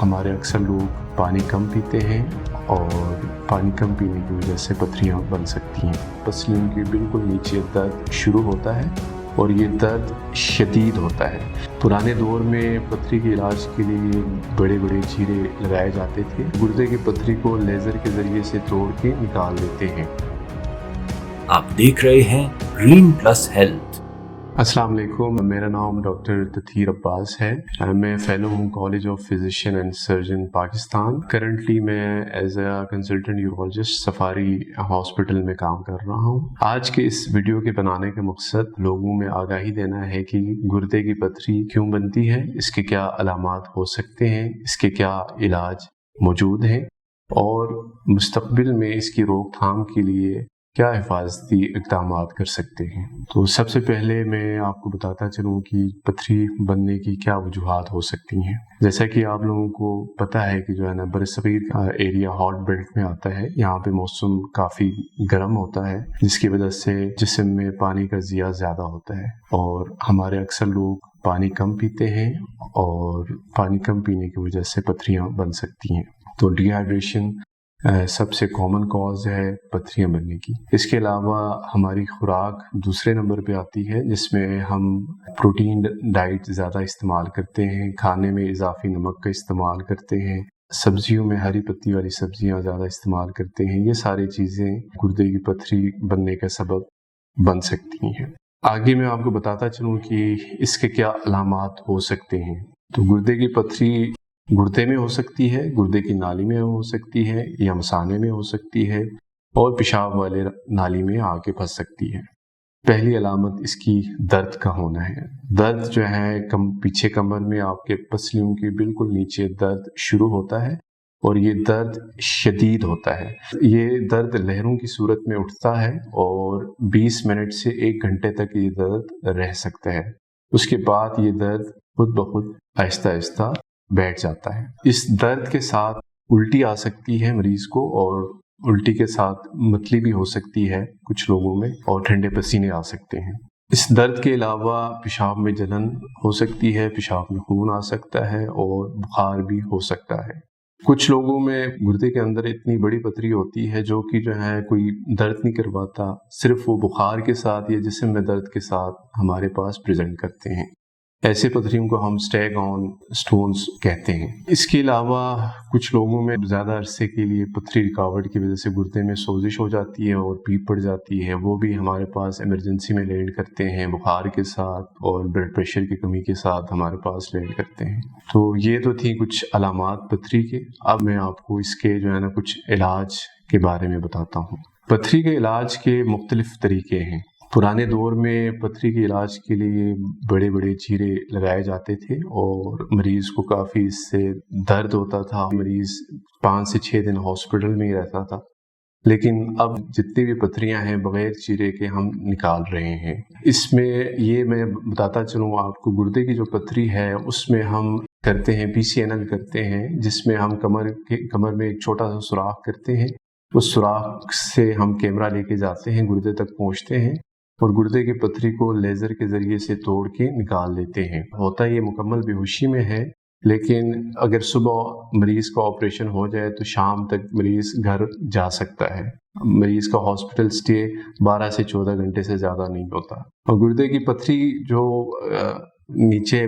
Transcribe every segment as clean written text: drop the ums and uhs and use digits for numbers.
हमारे अक्सर लोग पानी कम पीते हैं और पानी कम पीने की वजह से पथरियाँ बन सकती हैं। पसलियों के बिल्कुल नीचे दर्द शुरू होता है और ये दर्द शदीद होता है। पुराने दौर में पथरी के इलाज के लिए बड़े बड़े चीरे लगाए जाते थे। गुर्दे की पथरी को लेज़र के ज़रिए से तोड़ के निकाल देते हैं। आप देख रहे हैं ग्रीन प्लस हेल्थ। अस्सलाम वालेकुम, मेरा नाम डॉक्टर तथीर अब्बास है। मैं फेलो हूँ college of physician and surgeon Pakistan. Currently मैं as a consultant urologist Safari hospital में काम कर रहा हूँ। आज के इस वीडियो के बनाने का मकसद लोगों में आगाही देना है कि गुर्दे की पथरी क्यों बनती है, इसके क्या अलामात हो सकते हैं, इसके क्या इलाज मौजूद हैं और मुस्तकबिल में इसकी रोकथाम के लिए क्या हिफाजती इक़दाम कर सकते हैं। तो सबसे पहले मैं आपको बताता चलूँ कि पथरी बनने की क्या वजूहात हो सकती हैं। जैसा कि आप लोगों को पता है कि जो है ना बरसगीर का एरिया हॉट बेल्ट में आता है। यहाँ पे मौसम काफ़ी गर्म होता है जिसकी वजह से जिस्म में पानी का ज़िया ज़्यादा होता है और हमारे अक्सर लोग पानी कम पीते हैं और पानी कम पीने की वजह से पथरियाँ बन सकती हैं। तो डिहाइड्रेशन सबसे कॉमन कॉज है पथरियाँ बनने की। इसके अलावा हमारी खुराक दूसरे नंबर पे आती है जिसमें हम प्रोटीन डाइट ज़्यादा इस्तेमाल करते हैं, खाने में इजाफी नमक का इस्तेमाल करते हैं, सब्जियों में हरी पत्ती वाली सब्जियां ज़्यादा इस्तेमाल करते हैं। ये सारी चीज़ें गुर्दे की पथरी बनने का सबब बन सकती हैं। आगे मैं आपको बताता चलूँ कि इसके क्या अलामात हो सकते हैं। तो गुर्दे की पथरी गुर्दे में हो सकती है, गुर्दे की नाली में हो सकती है या मसाने में हो सकती है और पेशाब वाले नाली में आके फंस सकती है। पहली अलामत इसकी दर्द का होना है। दर्द जो है पीछे कमर में आपके पसलियों के बिल्कुल नीचे दर्द शुरू होता है और ये दर्द शदीद होता है। ये दर्द लहरों की सूरत में उठता है और 20 मिनट से 1 घंटे तक ये दर्द रह सकता है। उसके बाद ये दर्द खुद ब खुद आहिस्ता आहिस्ता बैठ जाता है। इस दर्द के साथ उल्टी आ सकती है मरीज को और उल्टी के साथ मतली भी हो सकती है कुछ लोगों में और ठंडे पसीने आ सकते हैं। इस दर्द के अलावा पेशाब में जलन हो सकती है, पेशाब में खून आ सकता है और बुखार भी हो सकता है। कुछ लोगों में गुर्दे के अंदर इतनी बड़ी पथरी होती है जो कि जो है कोई दर्द नहीं करवाता, सिर्फ वो बुखार के साथ या जिस्म में दर्द के साथ हमारे पास प्रेजेंट करते हैं। ऐसे पथरियों को हम स्टैग ऑन स्टोन्स कहते हैं। इसके अलावा कुछ लोगों में ज़्यादा अरसे के लिए पथरी रुकावट की वजह से गुर्दे में सोजिश हो जाती है और पीप पड़ जाती है। वो भी हमारे पास इमरजेंसी में लैंड करते हैं बुखार के साथ और ब्लड प्रेशर की कमी के साथ हमारे पास लैंड करते हैं। तो ये तो थी कुछ अलामात पथरी के। अब मैं आपको इसके जो है ना कुछ इलाज के बारे में बताता हूँ। पथरी के इलाज के मुख्तलिफ तरीके हैं। पुराने दौर में पथरी के इलाज के लिए बड़े बड़े चीरे लगाए जाते थे और मरीज़ को काफ़ी इससे दर्द होता था। मरीज़ 5 से 6 दिन हॉस्पिटल में ही रहता था। लेकिन अब जितनी भी पथरियां हैं बग़ैर चीरे के हम निकाल रहे हैं। इसमें ये मैं बताता चलूँ आपको, गुर्दे की जो पथरी है उसमें हम करते हैं PCNL करते हैं, जिसमें हम कमर में एक छोटा सा सुराख करते हैं। उस सुराख से हम कैमरा लेके जाते हैं, गुर्दे तक पहुँचते हैं और गुर्दे की पथरी को लेज़र के ज़रिए से तोड़ के निकाल लेते हैं। होता ये मुकम्मल बेहोशी में है, लेकिन अगर सुबह मरीज़ का ऑपरेशन हो जाए तो शाम तक मरीज़ घर जा सकता है। मरीज़ का हॉस्पिटल स्टे 12 से 14 घंटे से ज़्यादा नहीं होता। और गुर्दे की पथरी जो नीचे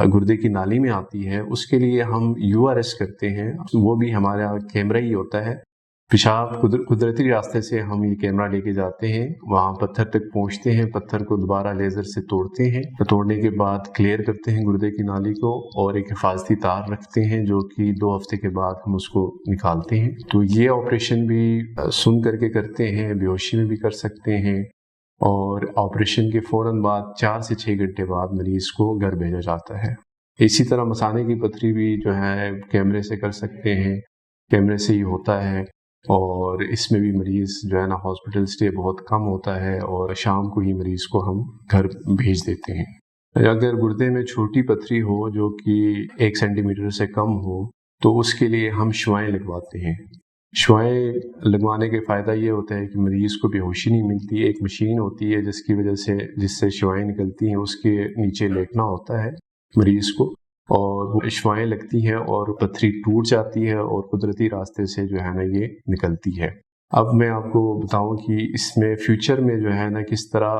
गुर्दे की नाली में आती है उसके लिए हम URS करते हैं। वो भी हमारा कैमरा ही होता है। पेशाब कुदरती रास्ते से हम ये कैमरा लेके जाते हैं, वहाँ पत्थर तक पहुँचते हैं, पत्थर को दोबारा लेज़र से तोड़ते हैं। तोड़ने के बाद क्लियर करते हैं गुर्दे की नाली को और एक हिफाजती तार रखते हैं जो कि 2 हफ्ते के बाद हम उसको निकालते हैं। तो ये ऑपरेशन भी सुन करके करते हैं, बेहोशी में भी कर सकते हैं और ऑपरेशन के फ़ौरन बाद 4 से 6 घंटे बाद मरीज़ को घर भेजा जाता है। इसी तरह मसाने की पथरी भी जो है कैमरे से कर सकते हैं, कैमरे से ही होता है और इसमें भी मरीज़ जो है ना हॉस्पिटल स्टे बहुत कम होता है और शाम को ही मरीज़ को हम घर भेज देते हैं। अगर गुर्दे में छोटी पथरी हो जो कि 1 सेंटीमीटर से कम हो तो उसके लिए हम शुआएं लगवाते हैं। शुआएं लगवाने के फ़ायदा ये होता है कि मरीज़ को बेहोशी नहीं मिलती। एक मशीन होती है जिससे शुआएं निकलती हैं, उसके नीचे लेटना होता है मरीज़ को اور وہ اشوائیں لگتی ہیں اور پتھری ٹوٹ جاتی ہے اور قدرتی راستے سے جو ہے نا یہ نکلتی ہے۔ اب میں آپ کو بتاؤں کہ اس میں فیوچر میں جو ہے نا کس طرح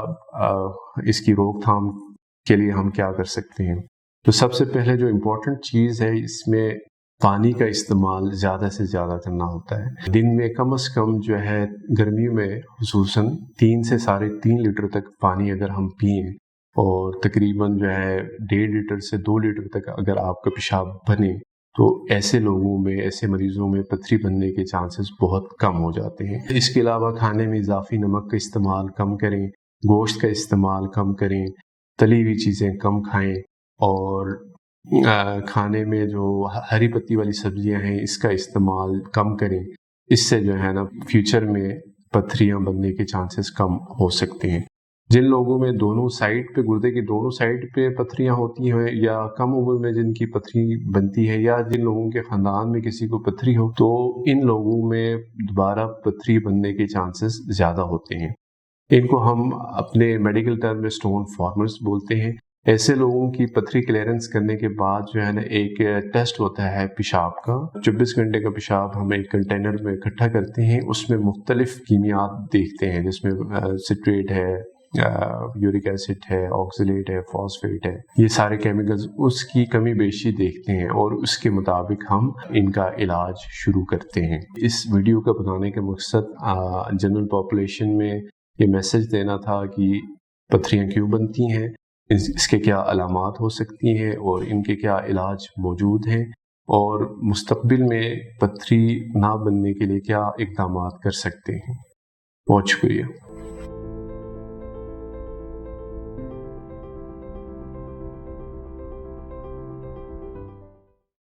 اس کی روک تھام کے لیے ہم کیا کر سکتے ہیں۔ تو سب سے پہلے جو امپورٹنٹ چیز ہے اس میں پانی کا استعمال زیادہ سے زیادہ کرنا ہوتا ہے۔ دن میں کم از کم جو ہے گرمیوں میں خصوصاً 3 سے 3.5 لیٹر تک پانی اگر ہم پئیں اور تقریباً جو ہے 1.5 لیٹر سے 2 لیٹر تک اگر آپ کا پیشاب بنے تو ایسے لوگوں میں، ایسے مریضوں میں پتھری بننے کے چانسز بہت کم ہو جاتے ہیں۔ اس کے علاوہ کھانے میں اضافی نمک کا استعمال کم کریں، گوشت کا استعمال کم کریں، تلی ہوئی چیزیں کم کھائیں، اور کھانے میں جو ہری پتی والی سبزیاں ہیں اس کا استعمال کم کریں۔ اس سے جو ہے نا فیوچر میں پتھریاں بننے کے چانسز کم ہو سکتے ہیں۔ جن لوگوں میں دونوں سائڈ پہ، گردے کی دونوں سائڈ پہ پتھریاں ہوتی ہیں یا کم عمر میں جن کی پتھری بنتی ہے، یا جن لوگوں کے خاندان میں کسی کو پتھری ہو، تو ان لوگوں میں دوبارہ پتھری بننے کے چانسز زیادہ ہوتے ہیں۔ ان کو ہم اپنے میڈیکل ٹرم میں اسٹون فارمرز بولتے ہیں۔ ایسے لوگوں کی پتھری کلیئرنس کرنے کے بعد جو ہے نا ایک ٹیسٹ ہوتا ہے پیشاب کا۔ 24 گھنٹے کا پیشاب ہم ایک کنٹینر میں اکٹھا کرتے ہیں، اس میں مختلف کیمیات دیکھتے ہیں جس میں سٹریٹ ہے، یورک ایسڈ ہے، آکسیلیٹ ہے، فاسفیٹ ہے، یہ سارے کیمیکلز اس کی کمی بیشی دیکھتے ہیں اور اس کے مطابق ہم ان کا علاج شروع کرتے ہیں۔ اس ویڈیو کا بنانے کا مقصد جنرل پاپولیشن میں یہ میسج دینا تھا کہ پتھریاں کیوں بنتی ہیں، اس کے کیا علامات ہو سکتی ہیں اور ان کے کیا علاج موجود ہیں، اور مستقبل میں پتھری نہ بننے کے لیے کیا اقدامات کر سکتے ہیں۔ بہت شکریہ۔